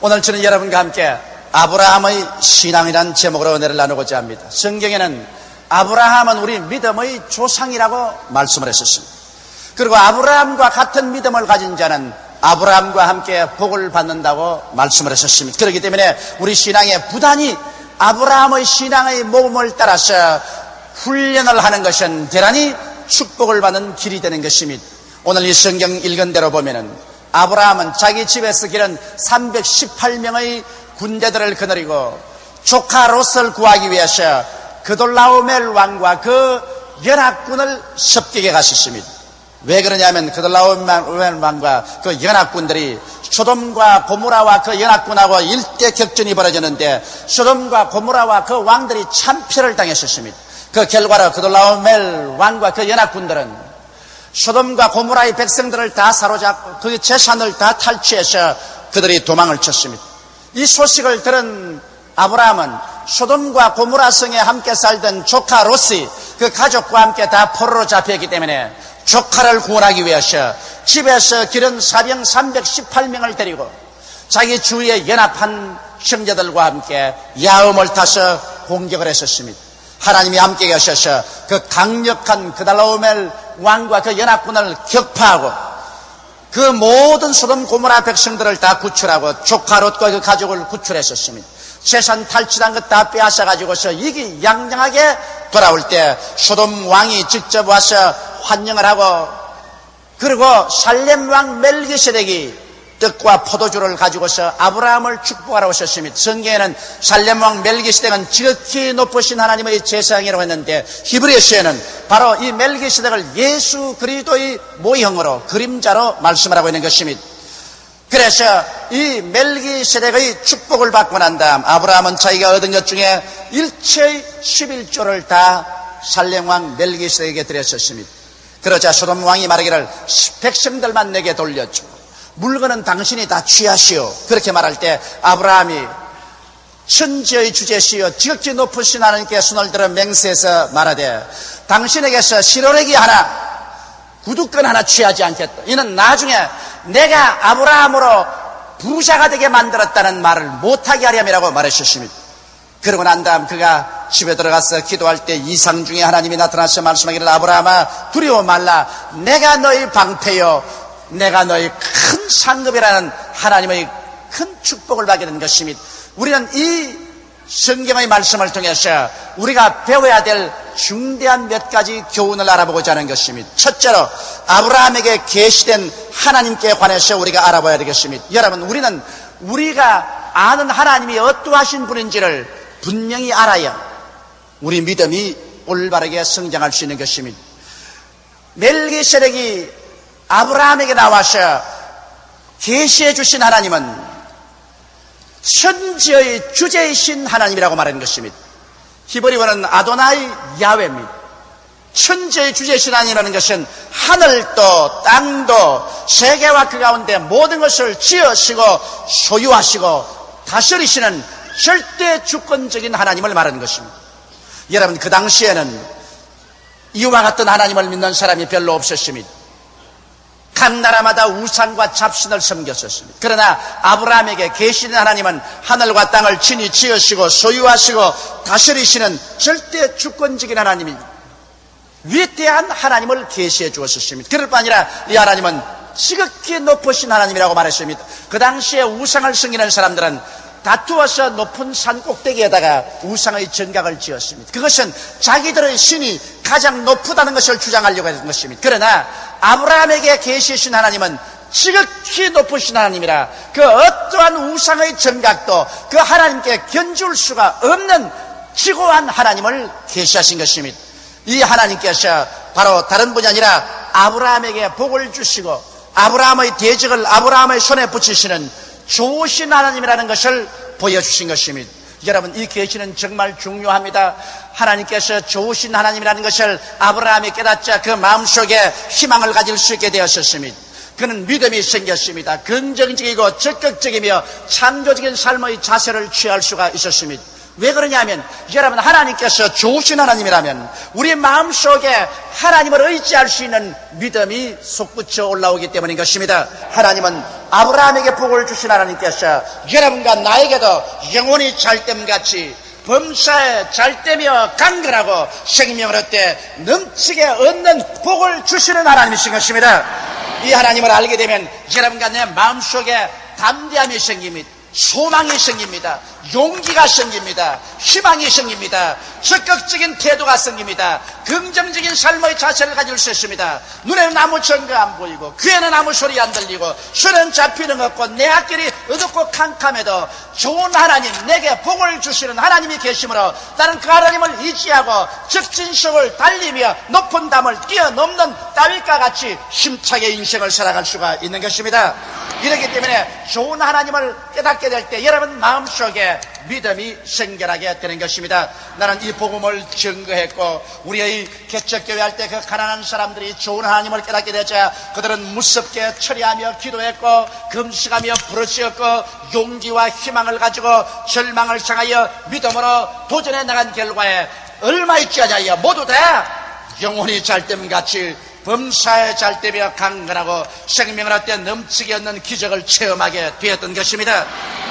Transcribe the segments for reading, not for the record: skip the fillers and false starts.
오늘 저는 여러분과 함께 아브라함의 신앙이라는 제목으로 은혜를 나누고자 합니다. 성경에는 아브라함은 우리 믿음의 조상이라고 말씀을 했었습니다. 그리고 아브라함과 같은 믿음을 가진 자는 아브라함과 함께 복을 받는다고 말씀을 했었습니다. 그렇기 때문에 우리 신앙에 부단히 아브라함의 신앙의 모범을 따라서 훈련을 하는 것은 대단히 축복을 받는 길이 되는 것입니다. 오늘 이 성경 읽은 대로 보면은 아브라함은 자기 집에서 기른 318명의 군대들을 거느리고 조카 롯을 구하기 위해서 그돌라오멜 왕과 그 연합군을 섭격해 갔었습니다. 왜 그러냐면 그돌라오멜 왕과 그 연합군들이 소돔과 고모라와 그 연합군하고 일대 격전이 벌어졌는데 소돔과 고모라와 그 왕들이 참패를 당했었습니다. 그 결과로 그돌라오멜 왕과 그 연합군들은 소돔과 고모라의 백성들을 다 사로잡고 그 재산을 다 탈취해서 그들이 도망을 쳤습니다. 이 소식을 들은 아브라함은 소돔과 고모라 성에 함께 살던 조카 롯이 그 가족과 함께 다 포로로 잡혀있기 때문에 조카를 구원하기 위해서 집에서 기른 사병 318명을 데리고 자기 주위에 연합한 형제들과 함께 야음을 타서 공격을 했었습니다. 하나님이 함께 계셔서 그 강력한 그달라오멜 왕과 그 연합군을 격파하고 그 모든 소돔 고모라 백성들을 다 구출하고 조카 롯과 그 가족을 구출했었습니다. 재산 탈취한 것 다 빼앗아가지고서 이기양양하게 돌아올 때 소돔 왕이 직접 와서 환영을 하고 그리고 살렘 왕 멜기세덱이 떡과 포도주를 가지고서 아브라함을 축복하러 오셨습니다. 성경에는 살렘 왕 멜기세덱은 지극히 높으신 하나님의 제사장이라고 했는데 히브리서에는 바로 이 멜기세덱을 예수 그리스도의 모형으로 그림자로 말씀을 하고 있는 것입니다. 그래서 이 멜기세덱의 축복을 받고 난 다음 아브라함은 자기가 얻은 것 중에 일체의 11조를 다 살렘 왕 멜기세덱에게 드렸었습니다. 그러자 소돔 왕이 말하기를 백성들만 내게 돌려줘, 물건은 당신이 다 취하시오. 그렇게 말할 때 아브라함이 천지의 주제시여 지극히 높으신 하나님께 손을 들어 맹세해서 말하되 당신에게서 실오래기 하나 구두권 하나 취하지 않겠다. 이는 나중에 내가 아브라함으로 부자가 되게 만들었다는 말을 못하게 하렴이라고 말하셨습니다. 그러고 난 다음 그가 집에 들어가서 기도할 때 이상 중에 하나님이 나타나서 말씀하기를 아브라함아 두려워 말라, 내가 너의 방패요 내가 너의 큰 상급이라는 하나님의 큰 축복을 받게 된 것입니다. 우리는 이 성경의 말씀을 통해서 우리가 배워야 될 중대한 몇 가지 교훈을 알아보고자 하는 것입니다. 첫째로 아브라함에게 계시된 하나님께 관해서 우리가 알아봐야 되겠습니다. 여러분, 우리는 우리가 아는 하나님이 어떠하신 분인지를 분명히 알아야 우리 믿음이 올바르게 성장할 수 있는 것입니다. 멜기세덱이 아브라함에게 나와서 계시해 주신 하나님은 천지의 주제이신 하나님이라고 말하는 것입니다. 히브리어는 아도나이 야훼입니다. 천지의 주제이신 하나님이라는 것은 하늘도 땅도 세계와 그 가운데 모든 것을 지으시고 소유하시고 다스리시는 절대 주권적인 하나님을 말하는 것입니다. 여러분, 그 당시에는 이와 같은 하나님을 믿는 사람이 별로 없었습니다. 각 나라마다 우상과 잡신을 섬겼었습니다. 그러나 아브라함에게 계시는 하나님은 하늘과 땅을 친히 지으시고 소유하시고 다스리시는 절대 주권적인 하나님입니다. 위대한 하나님을 계시해 주었습니다. 그럴 뿐 아니라 이 하나님은 지극히 높으신 하나님이라고 말했습니다. 그 당시에 우상을 섬기는 사람들은 다투어서 높은 산 꼭대기에다가 우상의 정각을 지었습니다. 그것은 자기들의 신이 가장 높다는 것을 주장하려고 했던 것입니다. 그러나 아브라함에게 계시신 하나님은 지극히 높으신 하나님이라 그 어떠한 우상의 정각도 그 하나님께 견줄 수가 없는 지고한 하나님을 계시하신 것입니다. 이 하나님께서 바로 다른 분이 아니라 아브라함에게 복을 주시고 아브라함의 대적을 아브라함의 손에 붙이시는 좋으신 하나님이라는 것을 보여주신 것입니다. 여러분, 이 계시는 정말 중요합니다. 하나님께서 좋으신 하나님이라는 것을 아브라함이 깨닫자 그 마음속에 희망을 가질 수 있게 되었습니다. 그는 믿음이 생겼습니다. 긍정적이고 적극적이며 창조적인 삶의 자세를 취할 수가 있었습니다. 왜 그러냐면 여러분, 하나님께서 좋으신 하나님이라면 우리 마음속에 하나님을 의지할 수 있는 믿음이 솟구쳐 올라오기 때문인 것입니다. 하나님은 아브라함에게 복을 주신 하나님께서 여러분과 나에게도 영혼이 잘됨같이 범사에 잘되며 강건하고 생명을 얻되 넘치게 얻는 복을 주시는 하나님이신 것입니다. 이 하나님을 알게 되면 여러분과 내 마음속에 담대함이 생깁니다. 소망이 생깁니다. 용기가 생깁니다. 희망이 생깁니다. 적극적인 태도가 생깁니다. 긍정적인 삶의 자세를 가질 수 있습니다. 눈에는 아무 증거 안 보이고 귀에는 아무 소리 안 들리고 손은 잡히는 것 없고 내 앞길이 어둡고 캄캄해도 좋은 하나님, 내게 복을 주시는 하나님이 계시므로 나는 그 하나님을 의지하고 적진석을 달리며 높은 담을 뛰어넘는 다윗과 같이 힘차게 인생을 살아갈 수가 있는 것입니다. 이렇기 때문에 좋은 하나님을 깨닫게 될 때 여러분 마음속에 믿음이 생겨나게 되는 것입니다. 나는 이 복음을 증거했고 우리의 개척교회 할 때 그 가난한 사람들이 좋은 하나님을 깨닫게 되자 그들은 무섭게 처리하며 기도했고 금식하며 부르짖었고 용기와 희망을 가지고 절망을 향하여 믿음으로 도전해 나간 결과에 얼마 있지 않냐 모두 다 영혼이 잘됨같이 범사에 잘되며 강건하고 생명을 얻되 넘치게 얻는 기적을 체험하게 되었던 것입니다.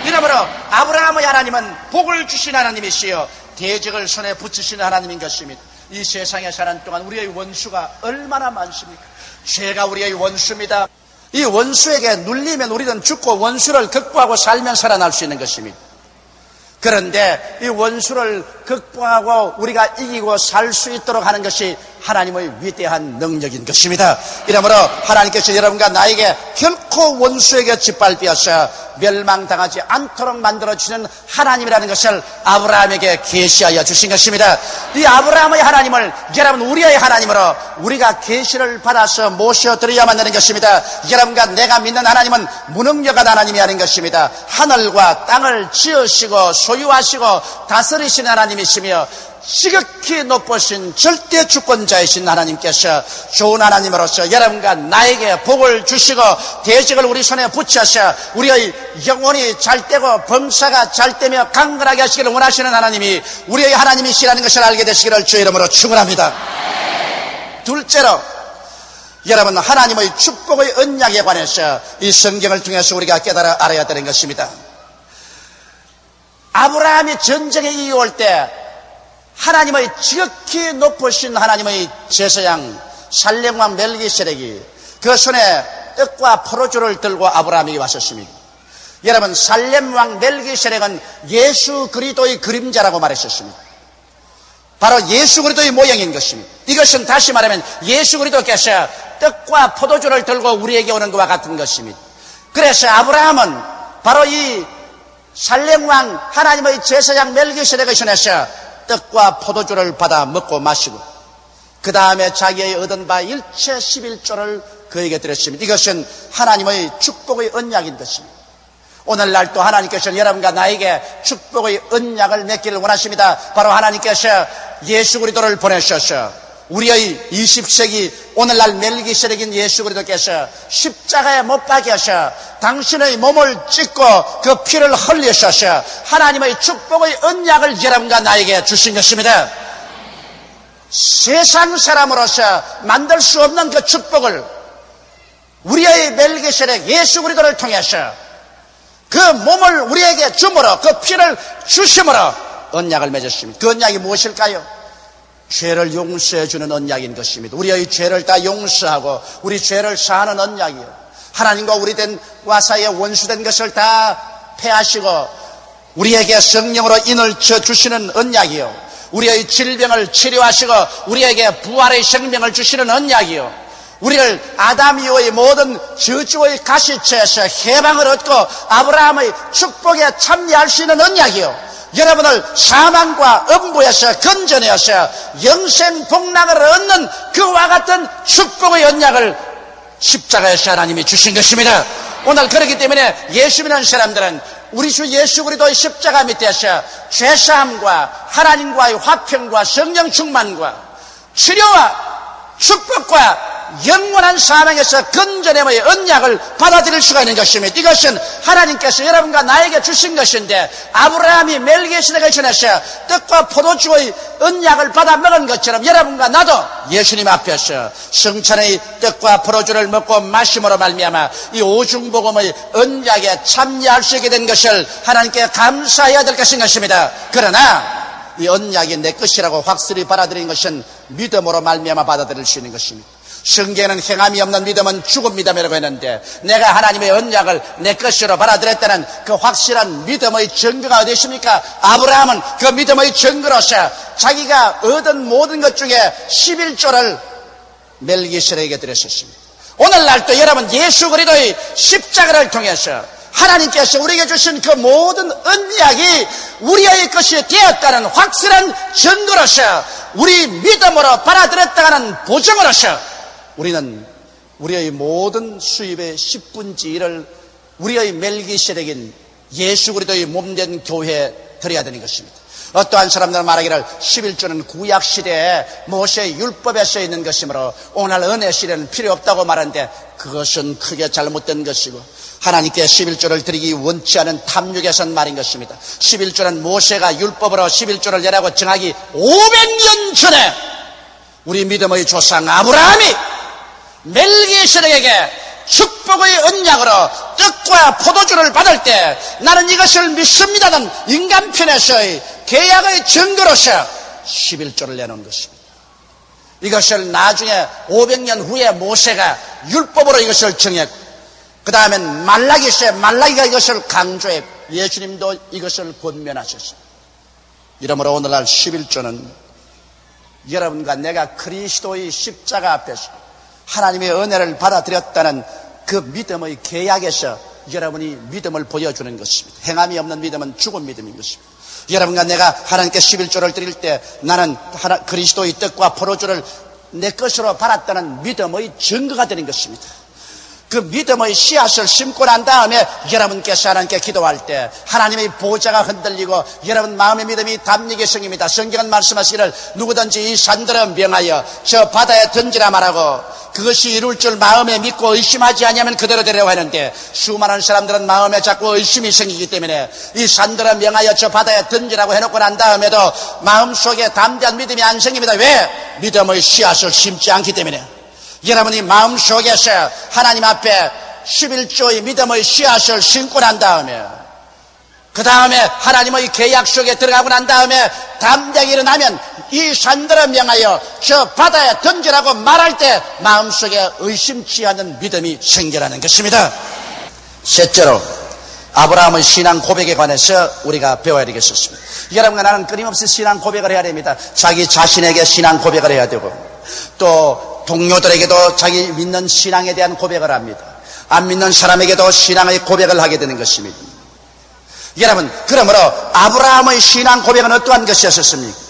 이러므로 아브라함의 하나님은 복을 주신 하나님이시여 대적을 손에 붙이시는 하나님인 것입니다. 이 세상에 사는 동안 우리의 원수가 얼마나 많습니까? 죄가 우리의 원수입니다. 이 원수에게 눌리면 우리는 죽고 원수를 극복하고 살면 살아날 수 있는 것입니다. 그런데 이 원수를 극복하고 우리가 이기고 살 수 있도록 하는 것이 하나님의 위대한 능력인 것입니다. 이러므로 하나님께서 여러분과 나에게 결코 원수에게 짓밟혀서 멸망당하지 않도록 만들어주는 하나님이라는 것을 아브라함에게 계시하여 주신 것입니다. 이 아브라함의 하나님을 여러분 우리의 하나님으로 우리가 계시를 받아서 모셔드려야만 되는 것입니다. 여러분과 내가 믿는 하나님은 무능력한 하나님이 아닌 것입니다. 하늘과 땅을 지으시고 소유하시고 다스리시는 하나님이시며 지극히 높으신 절대 주권자이신 하나님께서 좋은 하나님으로서 여러분과 나에게 복을 주시고 대적을 우리 손에 붙여서 우리의 영혼이 잘되고 범사가 잘되며 강건하게 하시기를 원하시는 하나님이 우리의 하나님이시라는 것을 알게 되시기를 주의 이름으로 축원합니다. 둘째로 여러분 하나님의 축복의 언약에 관해서 이 성경을 통해서 우리가 깨달아 알아야 되는 것입니다. 아브라함이 전쟁에 이겨올 때 하나님의 지극히 높으신 하나님의 제사장 살렘왕 멜기세덱이 그 손에 떡과 포도주를 들고 아브라함에게 왔었습니다. 여러분 살렘왕 멜기세덱은 예수 그리스도의 그림자라고 말했었습니다. 바로 예수 그리스도의 모형인 것입니다. 이것은 다시 말하면 예수 그리스도께서 떡과 포도주를 들고 우리에게 오는 것과 같은 것입니다. 그래서 아브라함은 바로 이 살렘왕 하나님의 제사장 멜기세덱의 손에서 떡과 포도주를 받아 먹고 마시고 그 다음에 자기의 얻은 바 일체 11조를 그에게 드렸습니다. 이것은 하나님의 축복의 언약인 것입니다. 오늘날 또 하나님께서는 여러분과 나에게 축복의 언약을 맺기를 원하십니다. 바로 하나님께서 예수 그리스도를 보내셔서 우리의 20세기 오늘날 멜기세덱인 예수 그리스도께서 십자가에 못 박혀서 당신의 몸을 찢고 그 피를 흘리셔서 하나님의 축복의 언약을 여러분과 나에게 주신 것입니다. 세상 사람으로서 만들 수 없는 그 축복을 우리의 멜기세덱 예수 그리스도를 통해서 그 몸을 우리에게 줌으로 그 피를 주심으로 언약을 맺었습니다. 그 언약이 무엇일까요? 죄를 용서해 주는 언약인 것입니다. 우리의 죄를 다 용서하고 우리 죄를 사하는 언약이요. 하나님과 우리와 사이에 원수된 것을 다 패하시고 우리에게 성령으로 인을 쳐 주시는 언약이요. 우리의 질병을 치료하시고 우리에게 부활의 생명을 주시는 언약이요. 우리를 아담 이후의 모든 저주의 가시체에서 해방을 얻고 아브라함의 축복에 참여할 수 있는 언약이요. 여러분을 사망과 음부에서 건져내어서 영생 복락을 얻는 그와 같은 축복의 언약을 십자가에서 하나님이 주신 것입니다. 오늘 그렇기 때문에 예수 믿는 사람들은 우리 주 예수 그리스도의 십자가 밑에서 죄사함과 하나님과의 화평과 성령 충만과 치료와 축복과 영원한 사망에서 건져냄의 언약을 받아들일 수가 있는 것입니다. 이것은 하나님께서 여러분과 나에게 주신 것인데, 아브라함이 멜기세덱을 지나서 떡과 포도주의 언약을 받아 먹은 것처럼 여러분과 나도 예수님 앞에서 성찬의 떡과 포도주를 먹고 마심으로 말미암아 이 오중복음의 언약에 참여할 수 있게 된 것을 하나님께 감사해야 될 것입니다. 그러나 이 언약이 내 것이라고 확실히 받아들이는 것은 믿음으로 말미암아 받아들일 수 있는 것입니다. 성경에는 행함이 없는 믿음은 죽은 믿음이라고 했는데, 내가 하나님의 언약을 내 것으로 받아들였다는 그 확실한 믿음의 증거가 어디 있습니까? 아브라함은 그 믿음의 증거로서 자기가 얻은 모든 것 중에 11조를 멜기세덱에게 드렸었습니다. 오늘날도 여러분 예수 그리스도의 십자가를 통해서 하나님께서 우리에게 주신 그 모든 언약이 우리의 것이 되었다는 확실한 증거로서, 우리 믿음으로 받아들였다는 보증으로서 우리는 우리의 모든 수입의 10분의 1을 우리의 멜기세덱인 예수 그리스도의 몸된 교회에 드려야 되는 것입니다. 어떠한 사람들은 말하기를 11조는 구약시대에 모세의 율법에 써 있는 것이므로 오늘 은혜 시대는 필요 없다고 말하는데, 그것은 크게 잘못된 것이고 하나님께 11조를 드리기 원치 않은 탐욕에선 말인 것입니다. 11조는 모세가 율법으로 11조를 내라고 정하기 500년 전에 우리 믿음의 조상 아브라함이 멜기세덱에게 축복의 언약으로 떡과 포도주를 받을 때, 나는 이것을 믿습니다는 인간편에서의 계약의 증거로서 11조를 내놓은 것입니다. 이것을 나중에 500년 후에 모세가 율법으로 이것을 정했고, 그 다음엔 말라기가 이것을 강조했고, 예수님도 이것을 권면하셨습니다. 이러므로 오늘날 11조는 여러분과 내가 그리스도의 십자가 앞에서 하나님의 은혜를 받아들였다는 그 믿음의 계약에서 여러분이 믿음을 보여주는 것입니다. 행함이 없는 믿음은 죽은 믿음인 것입니다. 여러분과 내가 하나님께 11조를 드릴 때 나는 그리스도의 떡과 포도주를 내 것으로 받았다는 믿음의 증거가 되는 것입니다. 그 믿음의 씨앗을 심고 난 다음에 여러분께서 하나님께 기도할 때 하나님의 보좌가 흔들리고 여러분 마음의 믿음이 담력이 생깁니다. 성경은 말씀하시기를 누구든지 이 산들을 명하여 저 바다에 던지라 말하고 그것이 이룰 줄 마음에 믿고 의심하지 아니하면 그대로 되려고 하는데, 수많은 사람들은 마음에 자꾸 의심이 생기기 때문에 이 산들을 명하여 저 바다에 던지라고 해놓고 난 다음에도 마음속에 담대한 믿음이 안 생깁니다. 왜? 믿음의 씨앗을 심지 않기 때문에. 여러분이 마음속에서 하나님 앞에 11조의 믿음의 씨앗을 심고 난 다음에, 그 다음에 하나님의 계약 속에 들어가고 난 다음에 담대하게 일어나면 이 산들을 명하여 저 바다에 던지라고 말할 때 마음속에 의심치 않는 믿음이 생겨나는 것입니다. 셋째로 아브라함의 신앙 고백에 관해서 우리가 배워야 되겠습니다. 여러분과 나는 끊임없이 신앙 고백을 해야 됩니다. 자기 자신에게 신앙 고백을 해야 되고, 또 동료들에게도 자기 믿는 신앙에 대한 고백을 합니다. 안 믿는 사람에게도 신앙의 고백을 하게 되는 것입니다. 여러분, 그러므로 아브라함의 신앙 고백은 어떠한 것이었습니까?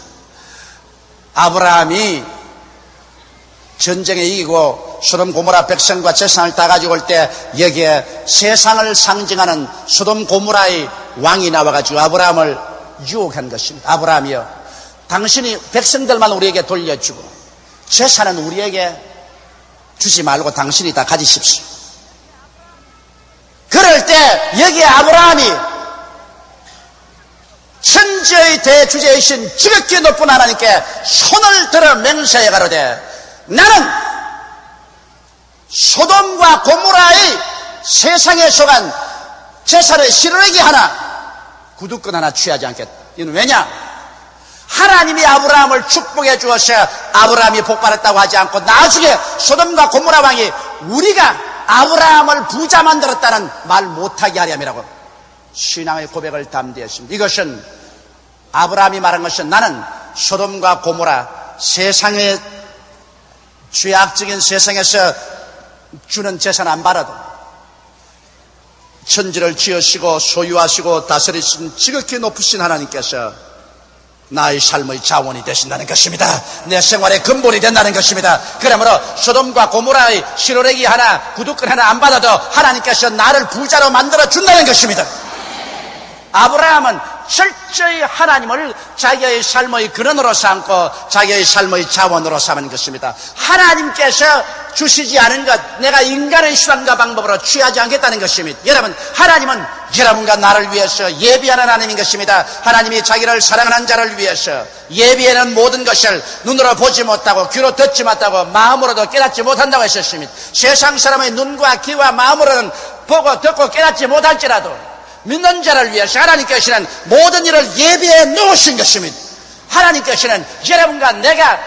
아브라함이 전쟁에 이기고 소돔 고모라 백성과 재산을 다 가지고 올 때 여기에 세상을 상징하는 소돔 고모라의 왕이 나와가지고 아브라함을 유혹한 것입니다. 아브라함이여, 당신이 백성들만 우리에게 돌려주고 재산은 우리에게 주지 말고 당신이 다 가지십시오. 그럴 때 여기에 아브라함이 천지의 대주제이신 지극히 높은 하나님께 손을 들어 맹세해 가로되, 나는 소돔과 고모라의 세상에 속한 재산의 실어내기 하나, 구두권 하나 취하지 않겠다. 이는 왜냐? 하나님이 아브라함을 축복해 주어서 아브라함이 복받았다고 하지 않고 나중에 소돔과 고모라 왕이 우리가 아브라함을 부자 만들었다는 말 못하게 하렴이라고 신앙의 고백을 담대했습니다. 이것은 아브라함이 말한 것은, 나는 소돔과 고모라 세상의 죄악적인 세상에서 주는 재산 안 받아도 천지를 지으시고 소유하시고 다스리신 지극히 높으신 하나님께서 나의 삶의 자원이 되신다는 것입니다. 내 생활의 근본이 된다는 것입니다. 그러므로 소돔과 고모라의 실어내기 하나, 구두권 하나 안 받아도 하나님께서 나를 부자로 만들어 준다는 것입니다. 아브라함은 철저히 하나님을 자기의 삶의 근원으로 삼고 자기의 삶의 자원으로 삼은 것입니다. 하나님께서 주시지 않은 것, 내가 인간의 수단과 방법으로 취하지 않겠다는 것입니다. 여러분, 하나님은 여러분과 나를 위해서 예비하는 하나님인 것입니다. 하나님이 자기를 사랑하는 자를 위해서 예비하는 모든 것을 눈으로 보지 못하고 귀로 듣지 못하고 마음으로도 깨닫지 못한다고 했었습니다. 세상 사람의 눈과 귀와 마음으로는 보고 듣고 깨닫지 못할지라도 믿는 자를 위해서 하나님께서는 모든 일을 예비해 놓으신 것입니다. 하나님께서는 여러분과 내가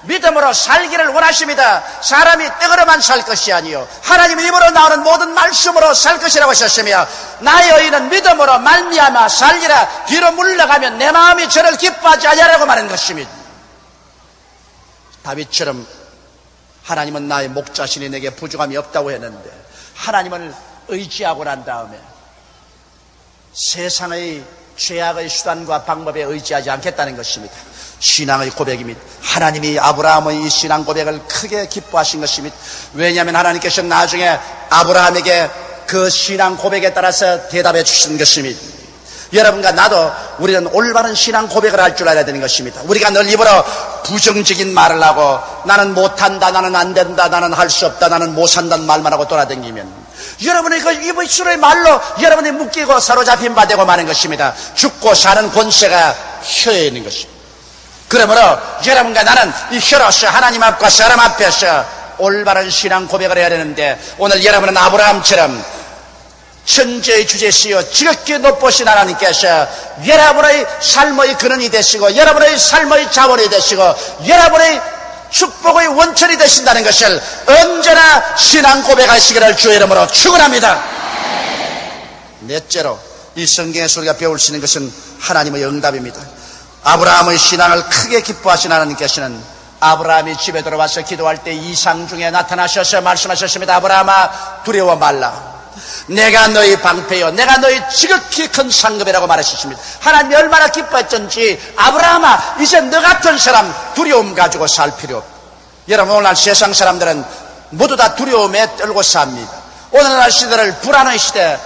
믿음으로 살기를 원하십니다. 사람이 떡으로만 살 것이 아니요 하나님의 입으로 나오는 모든 말씀으로 살 것이라고 하셨으며 나의 의인은 믿음으로 말미암아 살리라. 뒤로 물러가면 내 마음이 저를 기뻐하지 아니하라고 말한 것입니다. 다윗처럼 하나님은 나의 목자시니 내게 부족함이 없다고 했는데 하나님을 의지하고 난 다음에 세상의 죄악의 수단과 방법에 의지하지 않겠다는 것입니다. 신앙의 고백입니다. 하나님이 아브라함의 이 신앙 고백을 크게 기뻐하신 것입니다. 왜냐하면 하나님께서 나중에 아브라함에게 그 신앙 고백에 따라서 대답해 주신 것입니다. 여러분과 나도 우리는 올바른 신앙 고백을 할 줄 알아야 되는 것입니다. 우리가 늘 입으로 부정적인 말을 하고 나는 못한다, 나는 안 된다, 나는 할 수 없다, 나는 못 산다는 말만 하고 돌아다니면 여러분의 그 입술의 말로 여러분이 묶이고 사로잡힌 바 되고 마는 것입니다. 죽고 사는 권세가 혀에 있는 것입니다. 그러므로 여러분과 나는 이 혀로서 하나님 앞과 사람 앞에서 올바른 신앙 고백을 해야 되는데 오늘 여러분은 아브라함처럼 천지의 주제시여 지극히 높으신 하나님께서 여러분의 삶의 근원이 되시고 여러분의 삶의 자원이 되시고 여러분의 축복의 원천이 되신다는 것을 언제나 신앙 고백하시기를 주의 이름으로 축원합니다. 넷째로 이 성경에서 우리가 배울 수 있는 것은 하나님의 응답입니다. 아브라함의 신앙을 크게 기뻐하신 하나님께서는 아브라함이 집에 들어와서 기도할 때 이상 중에 나타나셔서 말씀하셨습니다. 아브라함아 두려워 말라. 내가 너희 방패요 내가 너희 지극히 큰 상급이라고 말하셨습니다. 하나님이 얼마나 기뻐했던지 아브라함아 이제 너 같은 사람 두려움 가지고 살 필요 없다. 여러분 오늘날 세상 사람들은 모두 다 두려움에 떨고 삽니다. 오늘날 시대를 불안의 시대,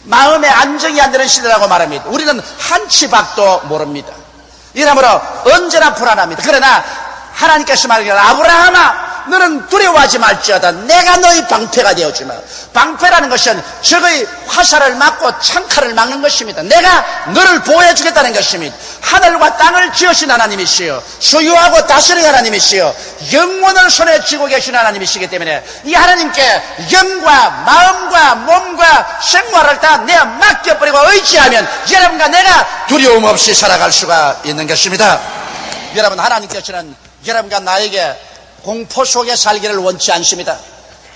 마음의 안정이 안 되는 시대라고 말합니다. 우리는 한치 밖도 모릅니다. 이러므로 언제나 불안합니다. 그러나 하나님께서 말하기를 아브라함아 너는 두려워하지 말지어다. 내가 너희 방패가 되어주마. 방패라는 것은 적의 화살을 막고 창칼을 막는 것입니다. 내가 너를 보호해 주겠다는 것입니다. 하늘과 땅을 지으신 하나님이시여 소유하고 다스리는 하나님이시여 영원을 손에 쥐고 계신 하나님이시기 때문에 이 하나님께 영과 마음과 몸과 생활을 다 내가 맡겨버리고 의지하면 여러분과 내가 두려움 없이 살아갈 수가 있는 것입니다. 여러분 하나님께서는 여러분과 나에게 공포 속에 살기를 원치 않습니다.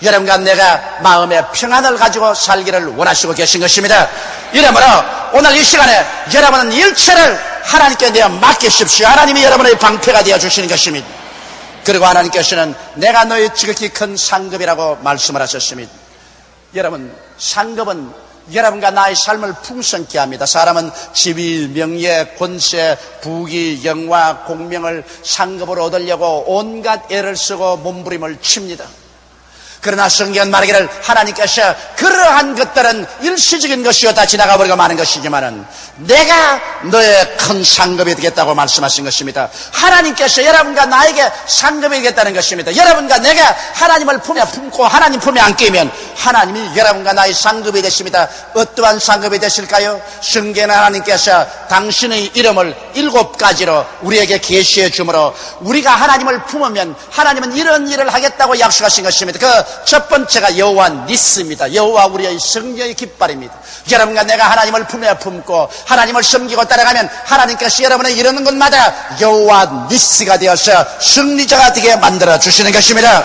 여러분과 내가 마음의 평안을 가지고 살기를 원하시고 계신 것입니다. 이러므로 오늘 이 시간에 여러분은 일체를 하나님께 내어 맡기십시오. 하나님이 여러분의 방패가 되어주시는 것입니다. 그리고 하나님께서는 내가 너의 지극히 큰 상급이라고 말씀을 하셨습니다. 여러분 상급은 여러분과 나의 삶을 풍성케 합니다. 사람은 지위, 명예, 권세, 부귀, 영화, 공명을 상급으로 얻으려고 온갖 애를 쓰고 몸부림을 칩니다. 그러나 성경은 말하기를 하나님께서 그러한 것들은 일시적인 것이었다 지나가 버리고 마는 것이지만은 내가 너의 큰 상급이 되겠다고 말씀하신 것입니다. 하나님께서 여러분과 나에게 상급이 되겠다는 것입니다. 여러분과 내가 하나님을 품에 품고 하나님 품에 안기면 하나님이 여러분과 나의 상급이 되십니다. 어떠한 상급이 되실까요? 성경은 하나님께서 당신의 이름을 7가지로 우리에게 계시해 주므로 우리가 하나님을 품으면 하나님은 이런 일을 하겠다고 약속하신 것입니다. 그 첫 번째가 여호와 니스입니다. 여호와 우리의 성령의 깃발입니다. 여러분과 내가 하나님을 품에 품고 하나님을 섬기고 따라가면 하나님께서 여러분의 이러는 곳마다 여호와 니스가 되어서 승리자가 되게 만들어 주시는 것입니다.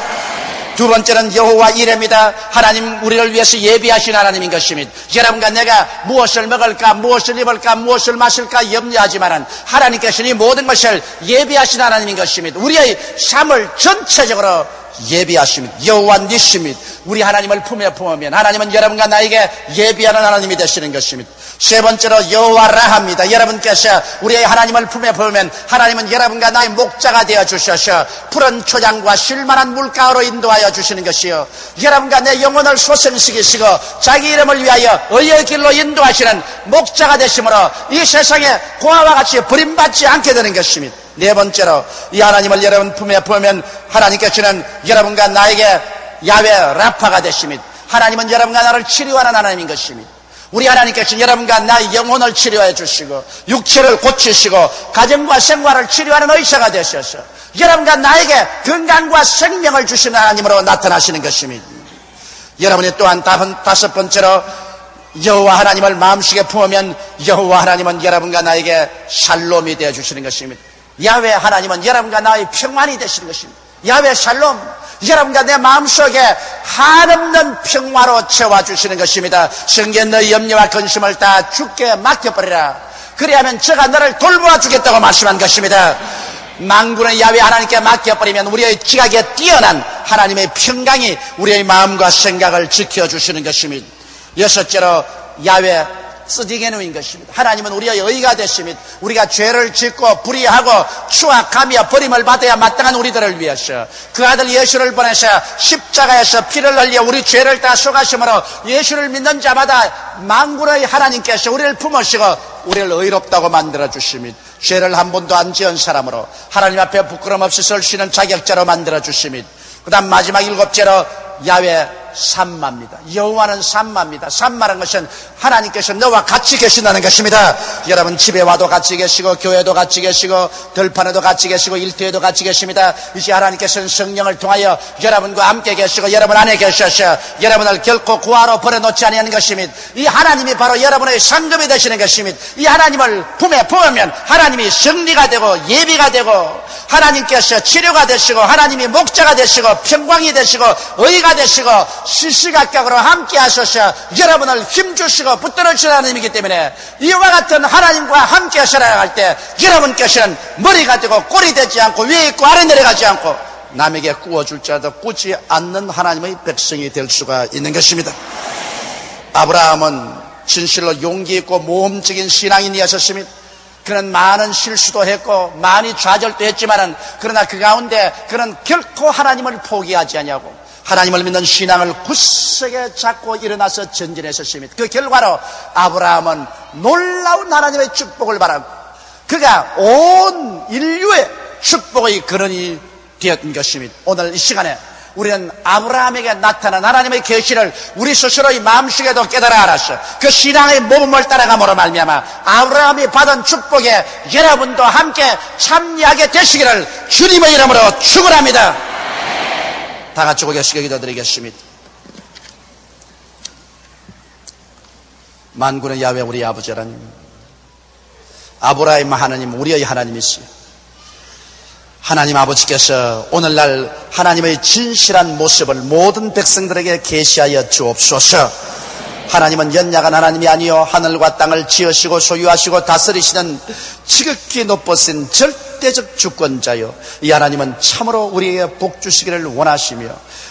두 번째는 여호와 이레입니다. 하나님 우리를 위해서 예비하신 하나님인 것입니다. 여러분과 내가 무엇을 먹을까 무엇을 입을까 무엇을 마실까 염려하지만은 하나님께서는 이 모든 것을 예비하신 하나님인 것입니다. 우리의 삶을 전체적으로 예비하심이 여호와 니시밋 우리 하나님을 품에 품으면 하나님은 여러분과 나에게 예비하는 하나님이 되시는 것입니다. 세 번째로 여호와 라합니다. 여러분께서 우리의 하나님을 품에 품으면 하나님은 여러분과 나의 목자가 되어 주셔서 푸른 초장과 쉴만한 물가로 인도하여 주시는 것이요 여러분과 내 영혼을 소생시키시고 자기 이름을 위하여 의의 길로 인도하시는 목자가 되심으로 이 세상에 고아와 같이 버림받지 않게 되는 것입니다. 네 번째로 이 하나님을 여러분 품에 품으면 하나님께서는 여러분과 나에게 야훼 라파가 되십니다. 하나님은 여러분과 나를 치료하는 하나님인 것입니다. 우리 하나님께서는 여러분과 나의 영혼을 치료해 주시고 육체를 고치시고 가정과 생활을 치료하는 의사가 되셔서 여러분과 나에게 건강과 생명을 주시는 하나님으로 나타나시는 것입니다. 여러분이 또한 다섯 번째로 여호와 하나님을 마음속에 품으면 여호와 하나님은 여러분과 나에게 샬롬이 되어 주시는 것입니다. 야훼 하나님은 여러분과 나의 평안이 되시는 것입니다. 야훼 샬롬 여러분과 내 마음속에 한없는 평화로 채워주시는 것입니다. 성경 너희 염려와 근심을 다 주께 맡겨버리라. 그리하면 저가 너를 돌보아 주겠다고 말씀한 것입니다. 만군의 야훼 하나님께 맡겨버리면 우리의 지각에 뛰어난 하나님의 평강이 우리의 마음과 생각을 지켜주시는 것입니다. 여섯째로 야훼 쓰디게누인 것입니다. 하나님은 우리의 의가 되십니다. 우리가 죄를 짓고 불의하고 추악하며 버림을 받아야 마땅한 우리들을 위해서 그 아들 예수를 보내서 십자가에서 피를 흘려 우리 죄를 다 속하심으로 예수를 믿는 자마다 만군의 하나님께서 우리를 품으시고 우리를 의롭다고 만들어 주십니다. 죄를 한 번도 안 지은 사람으로 하나님 앞에 부끄럼 없이 설 수 있는 자격자로 만들어 주십니다. 그 다음 마지막 일곱째로 야훼 삼마입니다. 여호와는 삼마입니다. 삼마라는 것은 하나님께서 너와 같이 계신다는 것입니다. 여러분 집에 와도 같이 계시고 교회도 같이 계시고 들판에도 같이 계시고 일터에도 같이 계십니다. 이제 하나님께서는 성령을 통하여 여러분과 함께 계시고 여러분 안에 계셔서 여러분을 결코 고아로 버려놓지 아니하는 것입니다. 이 하나님이 바로 여러분의 상급이 되시는 것입니다. 이 하나님을 품에 품으면 하나님이 승리가 되고 예비가 되고 하나님께서 치료가 되시고 하나님이 목자가 되시고 평강이 되시고 의가 되시고 시시각각으로 함께 하셔서 여러분을 힘주시고 붙들어주시는 하나님이기 때문에 이와 같은 하나님과 함께 살아갈 때 여러분께서는 머리가 되고 꼴이 되지 않고 위에 있고 아래 내려가지 않고 남에게 꾸어줄 자도 꾸지 않는 하나님의 백성이 될 수가 있는 것입니다. 아브라함은 진실로 용기 있고 모험적인 신앙인이었습니다. 그는 많은 실수도 했고 많이 좌절도 했지만은 그러나 그 가운데 그는 결코 하나님을 포기하지 아니하고 하나님을 믿는 신앙을 굳세게 잡고 일어나서 전진했었습니다. 그 결과로 아브라함은 놀라운 하나님의 축복을 받았고 그가 온 인류의 축복의 근원이 되었던 것입니다. 오늘 이 시간에 우리는 아브라함에게 나타난 하나님의 계시를 우리 스스로의 마음속에도 깨달아 알았어. 그 신앙의 모범을 따라감으로 말미암아 아브라함이 받은 축복에 여러분도 함께 참여하게 되시기를 주님의 이름으로 축원합니다. 다 같이 고개시켜 기도드리겠습니다. 만군의 야훼 우리 아버지 하나님, 아브라함 하나님 우리의 하나님이시여. 하나님 아버지께서 오늘날 하나님의 진실한 모습을 모든 백성들에게 계시하여 주옵소서. 하나님은 연약한 하나님이 아니요 하늘과 땅을 지으시고 소유하시고 다스리시는 지극히 높으신 절대적 주권자요 이 하나님은 참으로 우리에게 복 주시기를 원하시며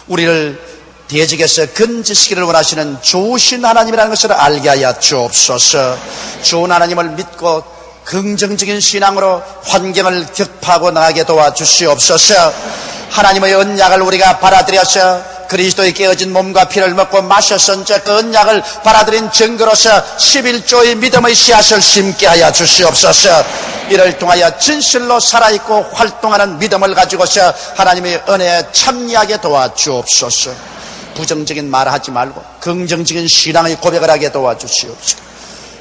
우리를 대적에서 건지시기를 원하시는 좋으신 하나님이라는 것을 알게 하여 주옵소서. 좋은 하나님을 믿고 긍정적인 신앙으로 환경을 격파하고 나가게 도와주시옵소서. 하나님의 언약을 우리가 받아들여서 그리스도의 깨어진 몸과 피를 먹고 마셨은즉 그 언약을 받아들인 증거로서 11조의 믿음의 씨앗을 심게 하여 주시옵소서. 이를 통하여 진실로 살아있고 활동하는 믿음을 가지고서 하나님의 은혜에 참여하게 도와주옵소서. 부정적인 말을 하지 말고 긍정적인 신앙의 고백을 하게 도와주시옵소서.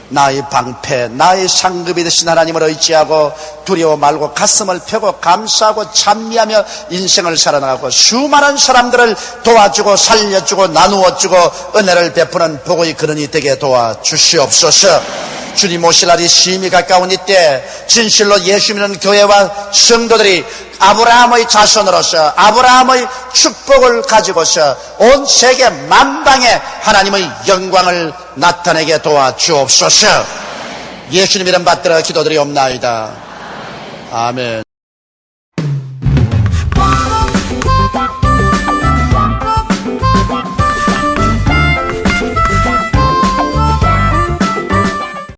나의 방패, 나의 상급이 되신 하나님을 의지하고 두려워 말고 가슴을 펴고 감사하고 찬미하며 인생을 살아나가고 수많은 사람들을 도와주고 살려주고 나누어주고 은혜를 베푸는 복의 근원이 되게 도와주시옵소서. 주님 오실 날이 심히 가까운 이때 진실로 예수 믿는 교회와 성도들이 아브라함의 자손으로서 아브라함의 축복을 가지고서 온 세계 만방에 하나님의 영광을 나타내게 도와주옵소서. 예수님 이름 받들어 기도드리옵나이다. 아멘.